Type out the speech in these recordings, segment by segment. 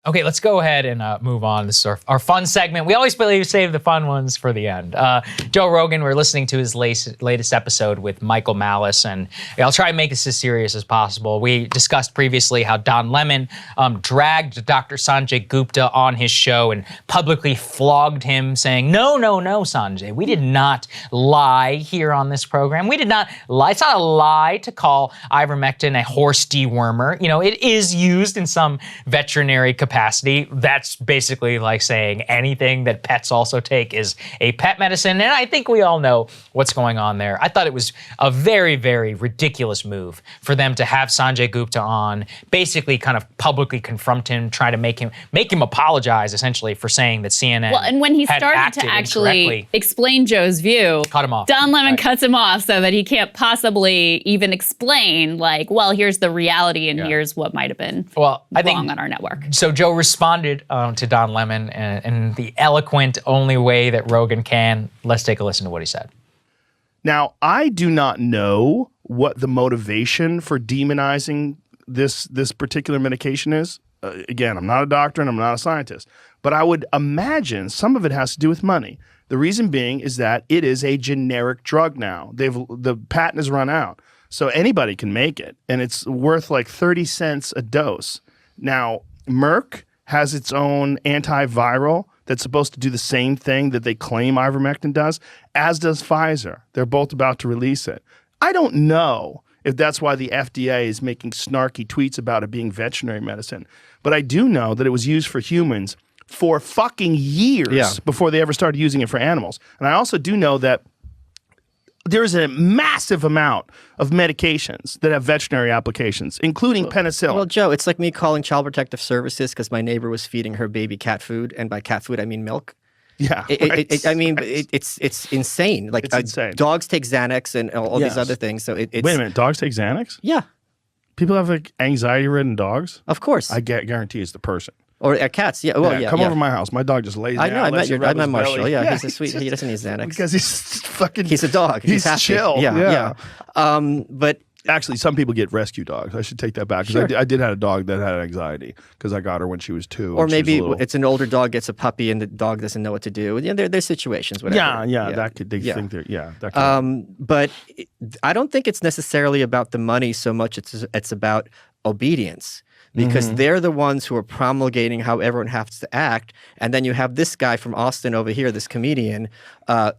Okay, let's go ahead and move on. This is our fun segment. We always save the fun ones for the end. Joe Rogan, we're listening to his latest episode with Michael Malice, and I'll try and make this as serious as possible. We discussed previously how Don Lemon dragged Dr. Sanjay Gupta on his show and publicly flogged him, saying, no, Sanjay, we did not lie here on this program. We did not lie. It's not a lie to call ivermectin a horse dewormer. You know, it is used in some veterinary capacity. That's basically like saying anything that pets also take is a pet medicine, and I think we all know what's going on there. I thought it was a very, very ridiculous move for them to have Sanjay Gupta on, basically kind of publicly confront him, try to make him apologize essentially for saying that CNN Well, and when he started to actually explain Joe's view, cut him off. Don Lemon cuts him off so that he can't possibly even explain, like, well, here's the reality and here's what might have been wrong on our network. So Joe responded to Don Lemon in the eloquent only way that Rogan can. Let's take a listen to what he said. Now, I do not know what the motivation for demonizing this particular medication is. Again, I'm not a doctor and I'm not a scientist, but I would imagine some of it has to do with money. The reason being is that it is a generic drug now. The patent has run out, so anybody can make it, and it's worth like 30 cents a dose. Now, Merck has its own antiviral that's supposed to do the same thing that they claim ivermectin does, as does Pfizer. They're both about to release it. I don't know if that's why the FDA is making snarky tweets about it being veterinary medicine, but I do know that it was used for humans for fucking years before they ever started using it for animals. And I also do know that there is a massive amount of medications that have veterinary applications, including penicillin. Well, Joe, it's like me calling Child Protective Services because my neighbor was feeding her baby cat food, and by cat food I mean milk. Yeah, it's insane. Like, it's insane. Dogs take Xanax and all these other things. So it's wait a minute, dogs take Xanax? Yeah, people have like anxiety-ridden dogs. Of course, I guarantee it's the person. Or cats, yeah. Well, come over to my house. My dog just lays down. I know. I met Marshall. Belly. Yeah, he's a sweet. He doesn't need Xanax because he's fucking. He's a dog. He's happy. chill. Yeah. But actually, some people get rescue dogs. I should take that back because I did have a dog that had anxiety because I got her when she was 2. Or maybe it's an older dog gets a puppy and the dog doesn't know what to do. Yeah, there's situations. Whatever. Yeah. That could. They think they're. Yeah. That could. But I don't think it's necessarily about the money so much. It's about obedience. Because they're the ones who are promulgating how everyone has to act. And then you have this guy from Austin over here, this comedian,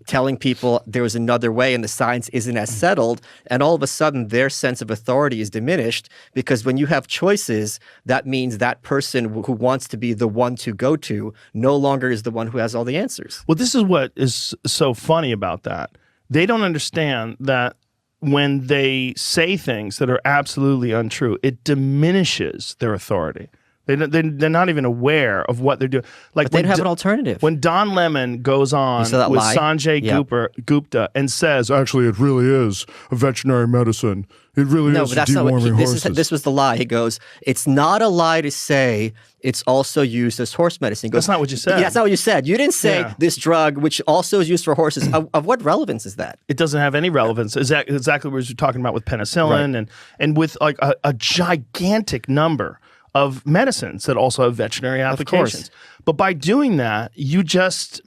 telling people there was another way and the science isn't as settled. And all of a sudden, their sense of authority is diminished because when you have choices, that means that person who wants to be the one to go to no longer is the one who has all the answers. Well, this is what is so funny about that. They don't understand that when they say things that are absolutely untrue, it diminishes their authority. They're not even aware of what they're doing. Like, but they don't have an alternative. When Don Lemon goes on with Sanjay Gupta and says, actually, it really is a veterinary medicine. It really is deworming horses. This was the lie. He goes, it's not a lie to say it's also used as horse medicine. He goes, that's not what you said. Yeah, that's not what you said. You didn't say this drug, which also is used for horses. Of what relevance is that? It doesn't have any relevance. Exactly what you're talking about with penicillin and with like a gigantic number of medicines that also have veterinary applications. But by doing that, you just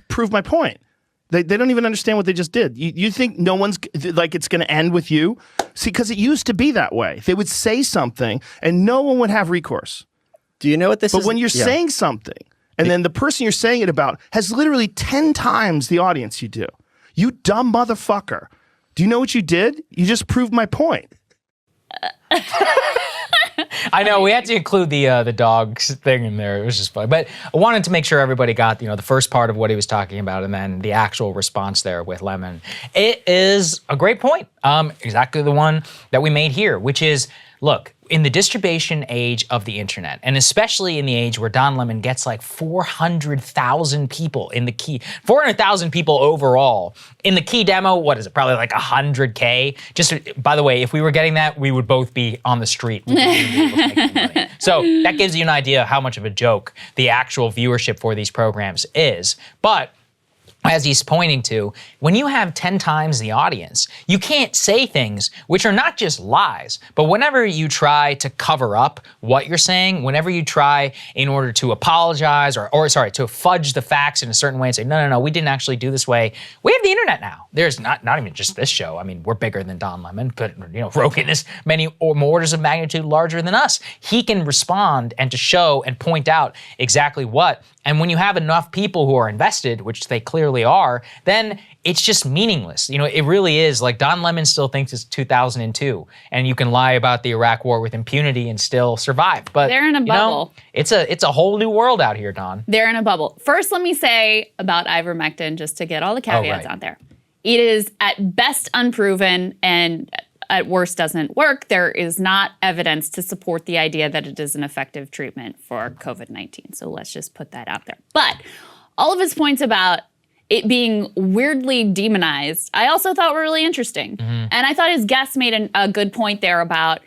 prove my point. They don't even understand what they just did. You think no one's like it's going to end with you? See, because it used to be that way. They would say something and no one would have recourse. Do you know what this is? But when you're saying something and then the person you're saying it about has literally 10 times the audience you do, you dumb motherfucker. Do you know what you did? You just proved my point. I know we had to include the dogs thing in there. It was just funny, but I wanted to make sure everybody got the first part of what he was talking about, and then the actual response there with Lemon. It is a great point, exactly the one that we made here, which is, look, in the distribution age of the internet, and especially in the age where Don Lemon gets like 400,000 people in the key, 400,000 people overall in the key demo. What is it? Probably like 100K. Just by the way, if we were getting that, we would both be on the street. We wouldn't be able to make any money. So that gives you an idea how much of a joke the actual viewership for these programs is. But as he's pointing to, when you have 10 times the audience, you can't say things which are not just lies, but whenever you try to cover up what you're saying, whenever you try in order to apologize or to fudge the facts in a certain way and say, no, we didn't actually do this way. We have the internet now. There's not even just this show. I mean, we're bigger than Don Lemon, but Rogan is many or more orders of magnitude larger than us. He can respond and to show and point out exactly what. And when you have enough people who are invested, which they clearly are, then it's just meaningless. It really is. Like, Don Lemon still thinks it's 2002, and you can lie about the Iraq War with impunity and still survive. But they're in a bubble. It's a whole new world out here, Don. They're in a bubble. First, let me say about ivermectin, just to get all the caveats out there. It is at best unproven and at worst doesn't work. There is not evidence to support the idea that it is an effective treatment for COVID-19. So let's just put that out there. But all of his points about it being weirdly demonized, I also thought were really interesting. Mm-hmm. And I thought his guest made a good point there about,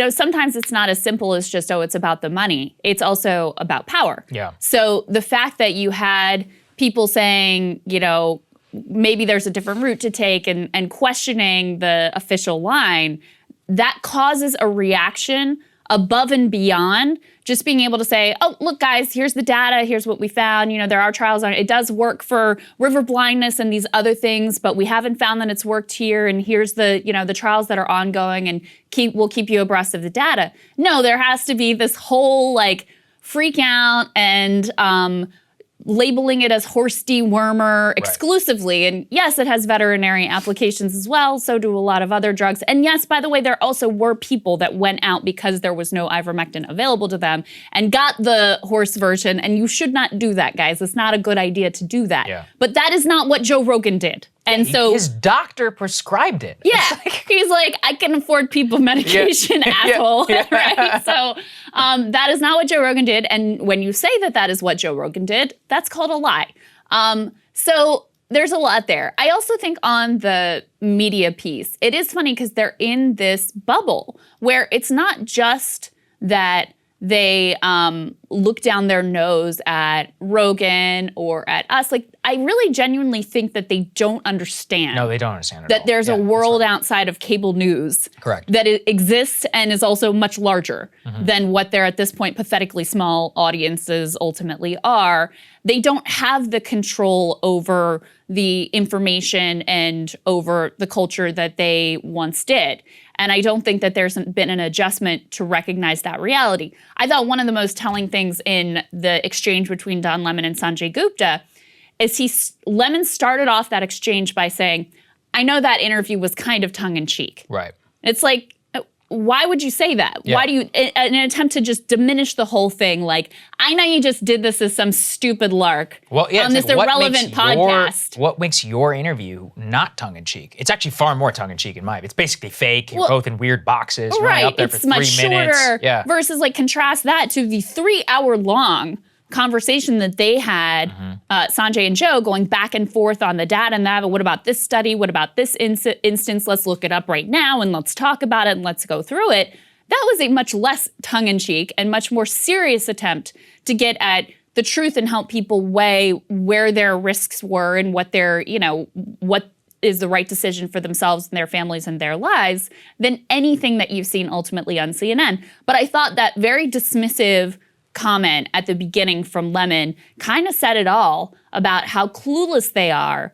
sometimes it's not as simple as just, it's about the money. It's also about power. Yeah. So the fact that you had people saying, maybe there's a different route to take and questioning the official line, that causes a reaction above and beyond just being able to say, oh, look, guys, here's the data. Here's what we found. There are trials on it. It does work for river blindness and these other things, but we haven't found that it's worked here. And here's the, the trials that are ongoing, and we'll keep you abreast of the data. No, there has to be this whole freak out and labeling it as horse dewormer exclusively. And yes, it has veterinary applications as well. So do a lot of other drugs. And yes, by the way, there also were people that went out because there was no ivermectin available to them and got the horse version. And you should not do that, guys. It's not a good idea to do that. Yeah. But that is not what Joe Rogan did. And so his doctor prescribed it. Yeah, he's like, I can afford people medication, asshole. Right? So that is not what Joe Rogan did. And when you say that is what Joe Rogan did, that's called a lie. So there's a lot there. I also think on the media piece, it is funny because they're in this bubble where it's not just that they look down their nose at Rogan or at us. I really genuinely think that they don't understand. No, they don't understand that there's a world outside of cable news. Correct. That it exists and is also much larger than what their, at this point, pathetically small audiences ultimately are. They don't have the control over the information and over the culture that they once did. And I don't think that there's been an adjustment to recognize that reality. I thought one of the most telling things in the exchange between Don Lemon and Sanjay Gupta is Lemon started off that exchange by saying, I know that interview was kind of tongue-in-cheek. Right. It's like, why would you say that? Yeah. Why do you, in an attempt to just diminish the whole thing, I know you just did this as some stupid lark on this irrelevant podcast. What makes your interview not tongue-in-cheek? It's actually far more tongue-in-cheek in my view. It's basically fake. You're both in weird boxes. You're only up there for 3 minutes. It's much shorter versus contrast that to the 3-hour-long conversation that they had, Sanjay and Joe, going back and forth on the data and that. What about this study? What about this instance? Let's look it up right now and let's talk about it and let's go through it. That was a much less tongue-in-cheek and much more serious attempt to get at the truth and help people weigh where their risks were and what their, what is the right decision for themselves and their families and their lives than anything that you've seen ultimately on CNN. But I thought that very dismissive comment at the beginning from Lemon kind of said it all about how clueless they are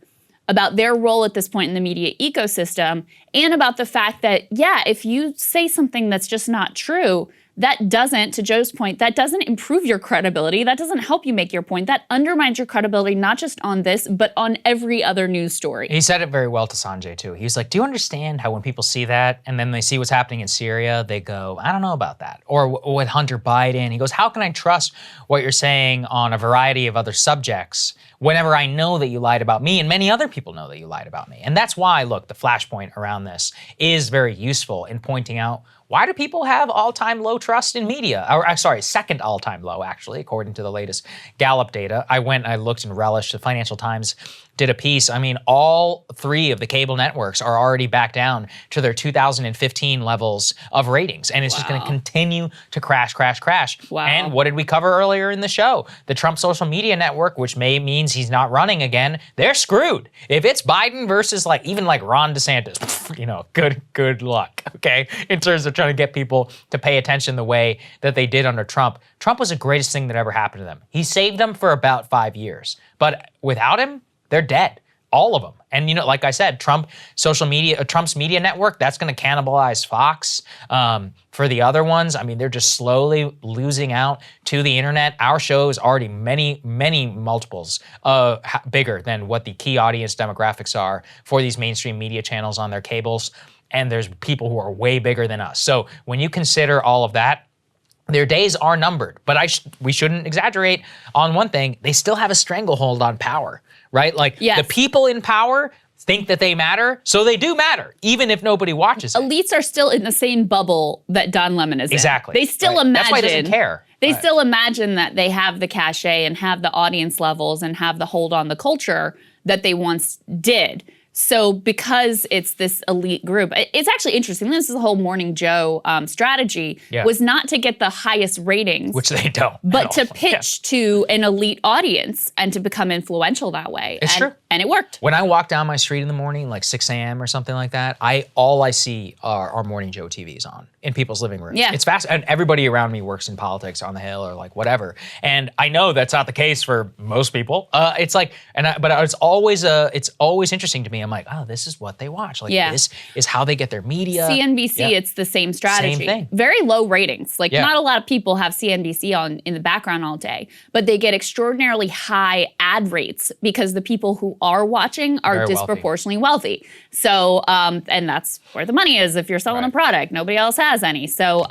about their role at this point in the media ecosystem and about the fact that, if you say something that's just not true, that doesn't, to Joe's point, that doesn't improve your credibility. That doesn't help you make your point. That undermines your credibility, not just on this, but on every other news story. He said it very well to Sanjay, too. He's like, do you understand how when people see that and then they see what's happening in Syria, they go, I don't know about that. Or with Hunter Biden, he goes, how can I trust what you're saying on a variety of other subjects whenever I know that you lied about me and many other people know that you lied about me? And that's why, look, the flashpoint around this is very useful in pointing out why do people have all-time low trust in media? Or sorry, second all-time low, actually, according to the latest Gallup data. I looked and relished. The Financial Times did a piece. I mean, all three of the cable networks are already back down to their 2015 levels of ratings. And it's just going to continue to crash, crash, crash. Wow. And what did we cover earlier in the show? The Trump social media network, which means he's not running again, they're screwed. If it's Biden versus even Ron DeSantis, good luck, okay? In terms of trying to get people to pay attention the way that they did under Trump. Trump was the greatest thing that ever happened to them. He saved them for about 5 years. But without him, they're dead. All of them. And like I said, Trump's media network, that's going to cannibalize Fox. For the other ones, I mean, they're just slowly losing out to the internet. Our show is already many, many multiples bigger than what the key audience demographics are for these mainstream media channels on their cables. And there's people who are way bigger than us. So when you consider all of that, their days are numbered. But we shouldn't exaggerate on one thing. They still have a stranglehold on power, right? The people in power think that they matter, so they do matter, even if nobody watches it. Elites are still in the same bubble that Don Lemon is in. Exactly. They still imagine. That's why he doesn't care. They still imagine that they have the cachet and have the audience levels and have the hold on the culture that they once did. So because it's this elite group, it's actually interesting. This is the whole Morning Joe strategy, was not to get the highest ratings. Which they don't. But to pitch to an elite audience and to become influential that way. It's true. And it worked. When I walk down my street in the morning, 6 a.m. or something like that, all I see are Morning Joe TVs on in people's living rooms. Yeah. It's fast. And everybody around me works in politics on the Hill or whatever. And I know that's not the case for most people. But it's always interesting to me. I'm like, oh, this is what they watch. This is how they get their media. CNBC, it's the same strategy. Same thing. Very low ratings. Not a lot of people have CNBC on in the background all day, but they get extraordinarily high ad rates because the people who are watching are Very disproportionately wealthy. So, and that's where the money is if you're selling a product. Nobody else has any. So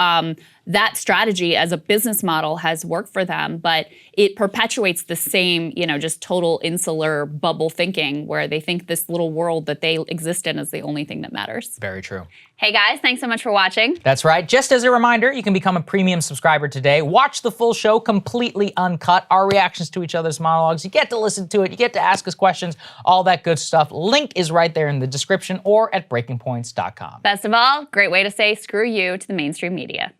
that strategy as a business model has worked for them, but it perpetuates the same, just total insular bubble thinking where they think this little world that they exist in is the only thing that matters. Very true. Hey guys, thanks so much for watching. That's right. Just as a reminder, you can become a premium subscriber today. Watch the full show completely uncut, our reactions to each other's monologues. You get to listen to it. You get to ask us questions, all that good stuff. Link is right there in the description or at breakingpoints.com. Best of all, great way to say screw you to the mainstream media.